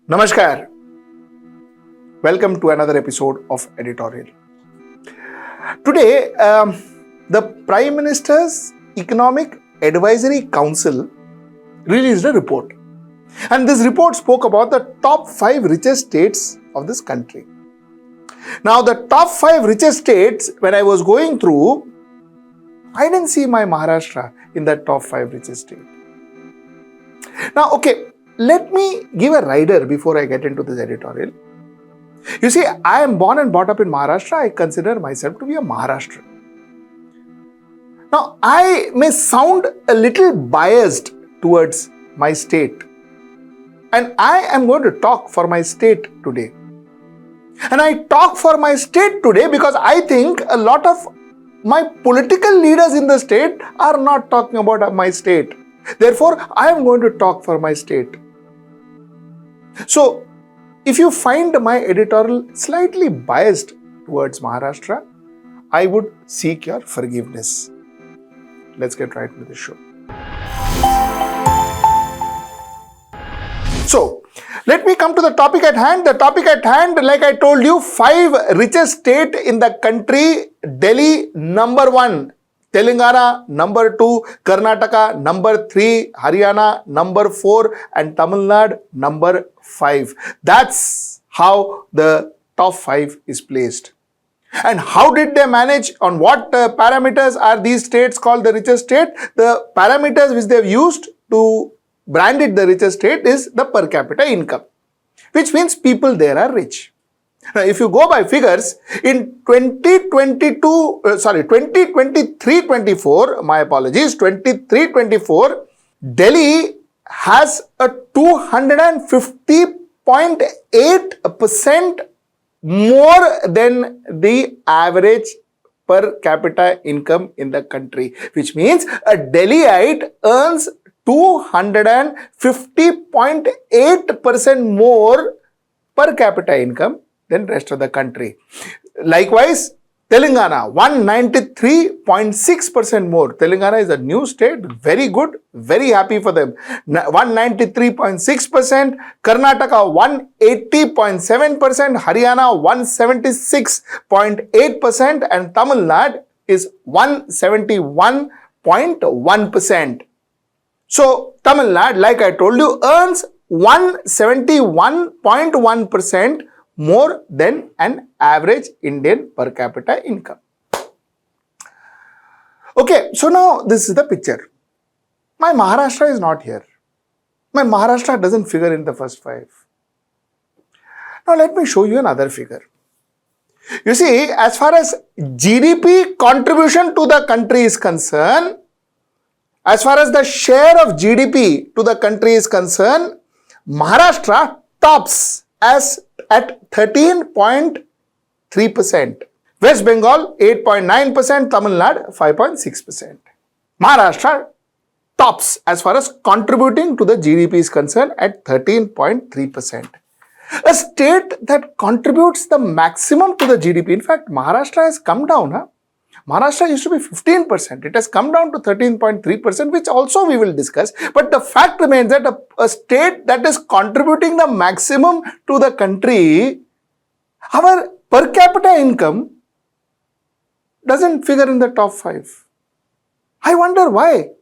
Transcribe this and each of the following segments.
Namaskar. Welcome to another episode of Editorial. Today, the Prime Minister's Economic Advisory Council released a report. And this report spoke about the top 5 richest states of this country. Now, the top 5 richest states, when I was going through, I didn't see my Maharashtra in that top 5 richest state. Now, okay, let me give a rider before I get into this editorial. You see, I am born and brought up in Maharashtra. I consider myself to be a Maharashtrian. Now, I may sound a little biased towards my state. And I am going to talk for my state today. And I talk for my state today because I think a lot of my political leaders in the state are not talking about my state. Therefore, I am going to talk for my state. So, if you find my editorial slightly biased towards Maharashtra, I would seek your forgiveness. Let's get right into the show. So, let me come to the topic at hand. The topic at hand, like I told you, 5 richest state in the country. Delhi, number 1. Telangana, number 2. Karnataka, number 3. Haryana, number 4. And Tamil Nadu, number 5. That's how the top 5 is placed. And how did they manage? On what parameters are these states called the richest state? The parameters which they have used to brand it the richest state is the per capita income, which means people there are rich. Now, if you go by figures, in 2023-24, my apologies, 23-24, Delhi has a 250.8% more than the average per capita income in the country, which means a Delhiite earns 250.8% more per capita income than rest of the country. Likewise, Telangana, 193.6% more. Telangana is a new state, very good, very happy for them. 193.6%, Karnataka 180.7%, Haryana 176.8%, and Tamil Nadu is 171.1%. So, Tamil Nadu, like I told you, earns 171.1% more than an average Indian per capita income. Okay, so now this is the picture. My Maharashtra is not here. My Maharashtra doesn't figure in the first 5. Now let me show you another figure. You see, as far as GDP contribution to the country is concerned, as far as the share of GDP to the country is concerned, Maharashtra tops as at 13.3%. West Bengal 8.9%, Tamil Nadu 5.6%. Maharashtra tops as far as contributing to the GDP is concerned at 13.3%. A state that contributes the maximum to the GDP, in fact, Maharashtra has come down. Maharashtra used to be 15%. It has come down to 13.3%, which also we will discuss. But the fact remains that a state that is contributing the maximum to the country, our per capita income doesn't figure in the top 5. I wonder why.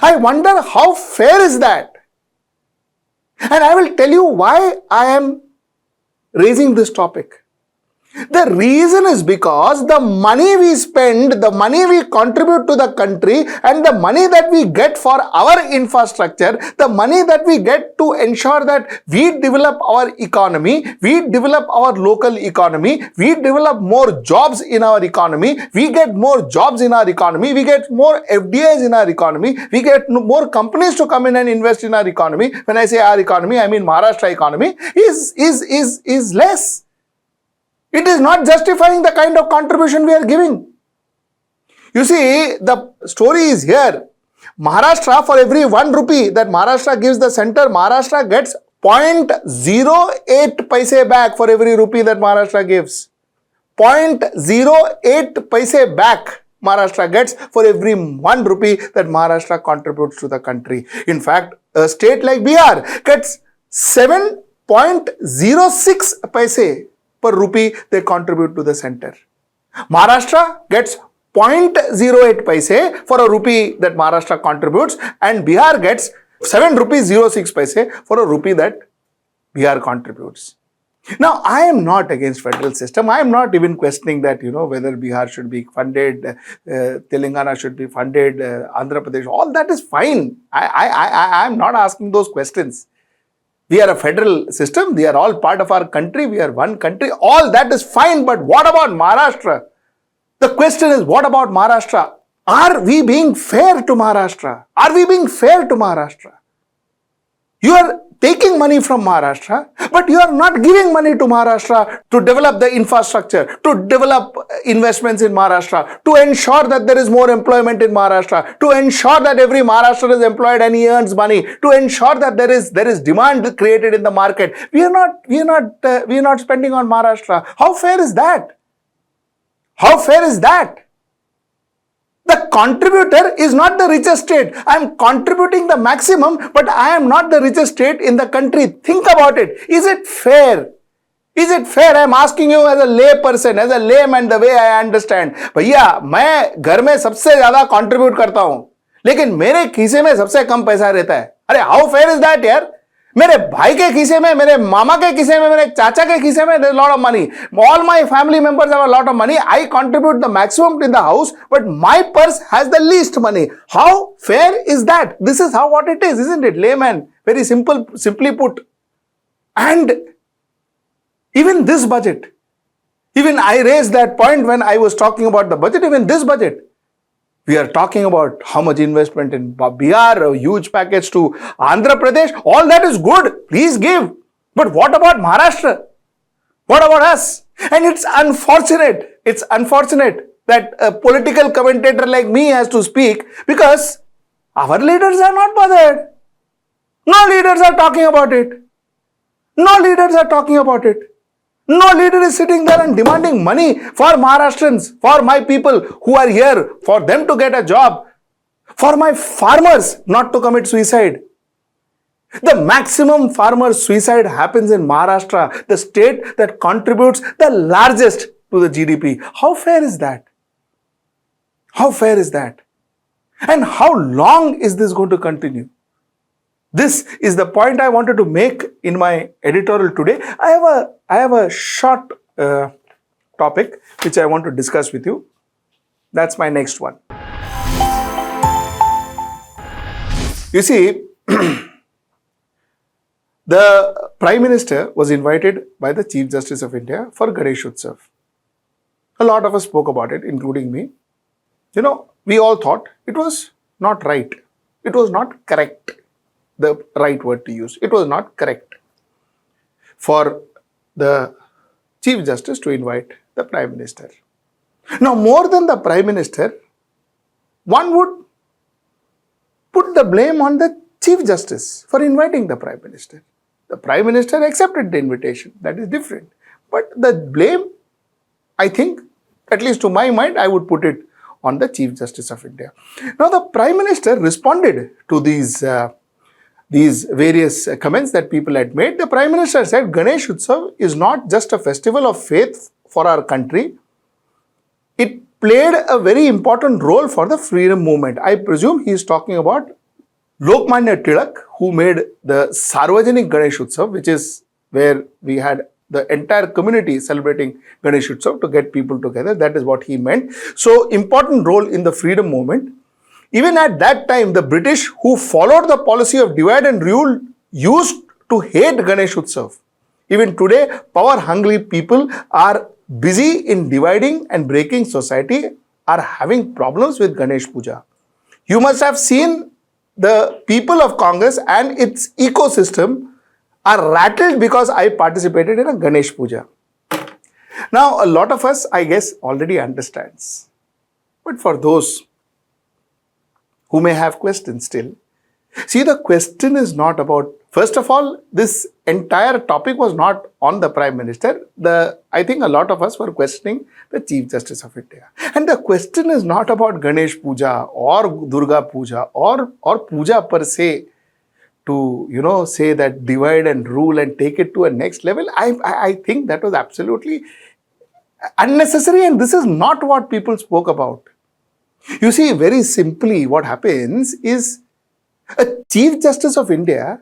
I wonder how fair is that. And I will tell you why I am raising this topic. The reason is because the money we spend, the money we contribute to the country, and the money that we get for our infrastructure, the money that we get to ensure that we develop our economy, we develop our local economy, we develop more jobs in our economy, we get more jobs in our economy, we get more FDIs in our economy, we get more companies to come in and invest in our economy. When I say our economy, I mean Maharashtra economy, is less. It is not justifying the kind of contribution we are giving. You see, the story is here. Maharashtra, for every 1 rupee that Maharashtra gives the center, Maharashtra gets 0.08 paise back for every rupee that Maharashtra gives. 0.08 paise back Maharashtra gets for every 1 rupee that Maharashtra contributes to the country. In fact, a state like Bihar gets 7 0.06 paise per rupee they contribute to the center. Maharashtra gets 0.08 paise for a rupee that Maharashtra contributes, and Bihar gets 7 rupees 06 paise for a rupee that Bihar contributes. Now, I am not against federal system. I am not even questioning that, whether Bihar should be funded, Telangana should be funded, Andhra Pradesh, all that is fine. I am not asking those questions. We are a federal system. They are all part of our country. We are one country. All that is fine. But what about Maharashtra? The question is, what about Maharashtra? Are we being fair to Maharashtra? Are we being fair to Maharashtra? You are taking money from Maharashtra, but you are not giving money to Maharashtra to develop the infrastructure, to develop investments in Maharashtra, to ensure that there is more employment in Maharashtra, to ensure that every Maharashtrian is employed and he earns money, to ensure that there is demand created in the market. We are not spending on Maharashtra. How fair is that? How fair is that? The contributor is not the richest state. I am contributing the maximum, but I am not the richest state in the country. Think about it. Is it fair? Is it fair? I am asking you as a lay person, as a layman, the way I understand. भैया, मैं घर में सबसे ज्यादा contribute करता हूँ, लेकिन मेरे खीसे में सबसे कम पैसा रहता है. अरे, how fair is that, यार? मेरे भाई के खीसे में, मेरे मामा के खीसे में, मेरे चाचा के खीसे में, there's a lot of money. All my family members have a lot of money. I contribute the maximum in the house, but my purse has the least money. How fair is that? This is how what it is, isn't it? Layman, very simple, simply put. And even this budget, even I raised that point when I was talking about the budget, even this budget, we are talking about how much investment in Bihar, a huge package to Andhra Pradesh. All that is good. Please give. But what about Maharashtra? What about us? And it's unfortunate. It's unfortunate that a political commentator like me has to speak because our leaders are not bothered. No leaders are talking about it. No leaders are talking about it. No leader is sitting there and demanding money for Maharashtrians, for my people who are here, for them to get a job, for my farmers not to commit suicide. The maximum farmer suicide happens in Maharashtra, the state that contributes the largest to the GDP. How fair is that? How fair is that? And how long is this going to continue? This is the point I wanted to make in my editorial today. I have a short topic which I want to discuss with you. That's my next one. You see, the Prime Minister was invited by the Chief Justice of India for Ganesh Utsav. A lot of us spoke about it, including me. We all thought it was not right. It was not correct. The right word to use. It was not correct for the Chief Justice to invite the Prime Minister. Now, more than the Prime Minister, one would put the blame on the Chief Justice for inviting the Prime Minister. The Prime Minister accepted the invitation. That is different. But the blame, I think, at least to my mind, I would put it on the Chief Justice of India. Now, the Prime Minister responded to these various comments that people had made. The Prime Minister said Ganesh Utsav is not just a festival of faith for our country. It played a very important role for the freedom movement. I presume he is talking about Lokmanya Tilak, who made the Sarvajanik Ganesh Utsav, which is where we had the entire community celebrating Ganesh Utsav to get people together. That is what he meant. So, important role in the freedom movement. Even at that time, the British, who followed the policy of divide and rule, used to hate Ganesh Utsav. Even today, power-hungry people are busy in dividing and breaking society, are having problems with Ganesh Puja. You must have seen the people of Congress and its ecosystem are rattled because I participated in a Ganesh Puja. Now, a lot of us, I guess, already understands. But for those who may have questions still, see, the question is not about, first of all, this entire topic was not on the Prime Minister. I think a lot of us were questioning the Chief Justice of India. And the question is not about Ganesh Puja or Durga Puja or Puja per se. to say that divide and rule and take it to a next level, I think that was absolutely unnecessary, and this is not what people spoke about. You see, very simply, what happens is a Chief Justice of India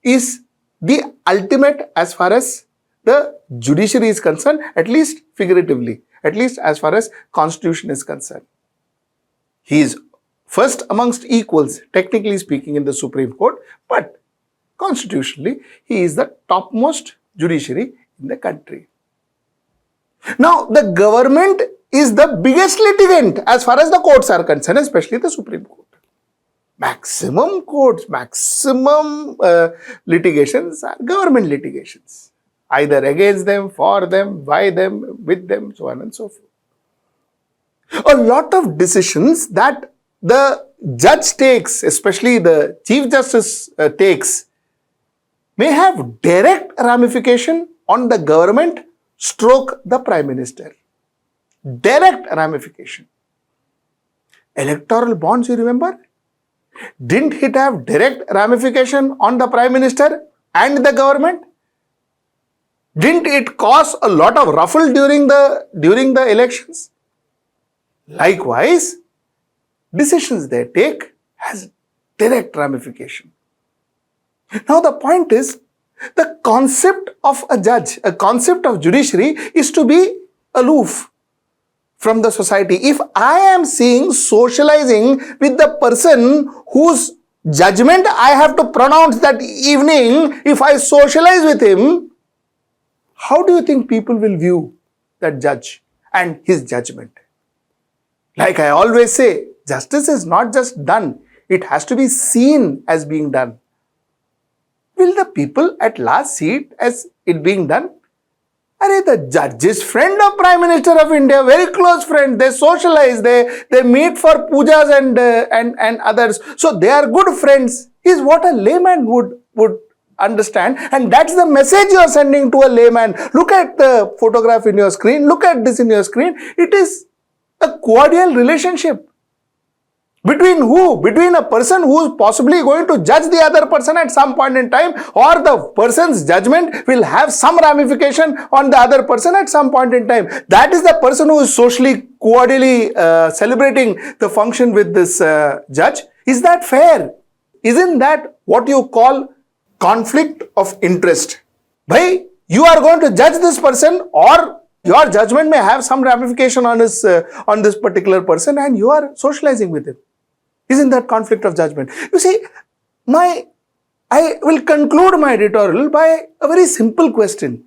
is the ultimate as far as the judiciary is concerned, at least figuratively, at least as far as constitution is concerned. He is first amongst equals, technically speaking, in the Supreme Court, but constitutionally, he is the topmost judiciary in the country. Now, the government is the biggest litigant as far as the courts are concerned, especially the Supreme Court. Maximum courts, maximum litigations are government litigations, either against them, for them, by them, with them, so on and so forth. A lot of decisions that the judge takes, especially the Chief Justice takes, may have direct ramification on the government stroke the Prime Minister. Direct ramification. Electoral bonds, you remember? Didn't it have direct ramification on the Prime Minister and the government? Didn't it cause a lot of ruffle during the elections? Likewise, decisions they take has direct ramification. Now the point is, the concept of a judge, a concept of judiciary is to be aloof from the society. If I am seeing socializing with the person whose judgment I have to pronounce that evening, if I socialize with him, how do you think people will view that judge and his judgment? Like I always say, justice is not just done, it has to be seen as being done. Will the people at last see it as it being done? The judge is friend of Prime Minister of India, very close friend. They socialize, they meet for pujas and others. So they are good friends. Is what a layman would understand, and that's the message you are sending to a layman. Look at the photograph in your screen. Look at this in your screen. It is a cordial relationship. Between who? Between a person who is possibly going to judge the other person at some point in time, or the person's judgment will have some ramification on the other person at some point in time. That is the person who is socially, cordially celebrating the function with this judge. Is that fair? Isn't that what you call conflict of interest? Bhai, you are going to judge this person, or your judgment may have some ramification on this particular person, and you are socializing with him. Isn't that conflict of judgment? You see, I will conclude my editorial by a very simple question.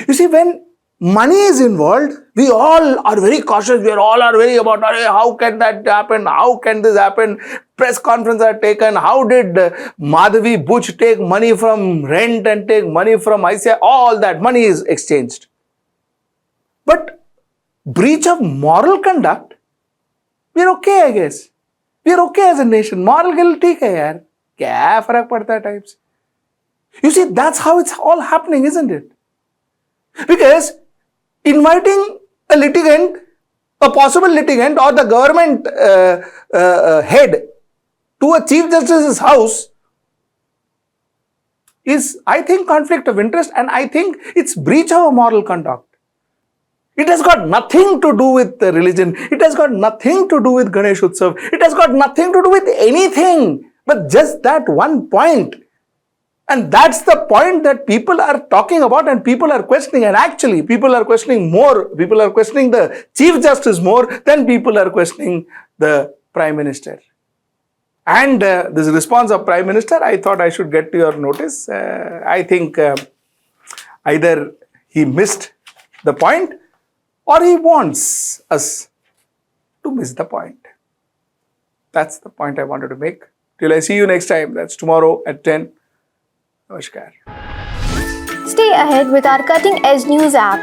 You see, when money is involved, we all are very cautious. We all are very about, how can that happen? How can this happen? Press conferences are taken. How did Madhavi Buch take money from rent and take money from ICI? All that money is exchanged. But breach of moral conduct, we are okay, I guess. We are okay as a nation. Moral guilt, ठीक है यार. क्या फर्क पड़ता है types? You see, that's how it's all happening, isn't it? Because inviting a litigant, a possible litigant, or the government head to a Chief Justice's house is, I think, conflict of interest, and I think it's breach of a moral conduct. It has got nothing to do with religion. It has got nothing to do with Ganesh Utsav. It has got nothing to do with anything but just that one point. And that's the point that people are talking about and people are questioning. And actually, people are questioning more. People are questioning the Chief Justice more than people are questioning the Prime Minister. And this response of Prime Minister, I thought I should get to your notice. I think either he missed the point, or he wants us to miss the point. That's the point I wanted to make. Till I see you next time. That's tomorrow at 10. Namaskar. Stay ahead with our cutting-edge news app.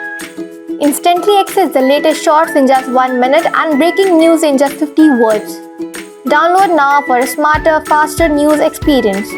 Instantly access the latest shorts in just 1 minute and breaking news in just 50 words. Download now for a smarter, faster news experience.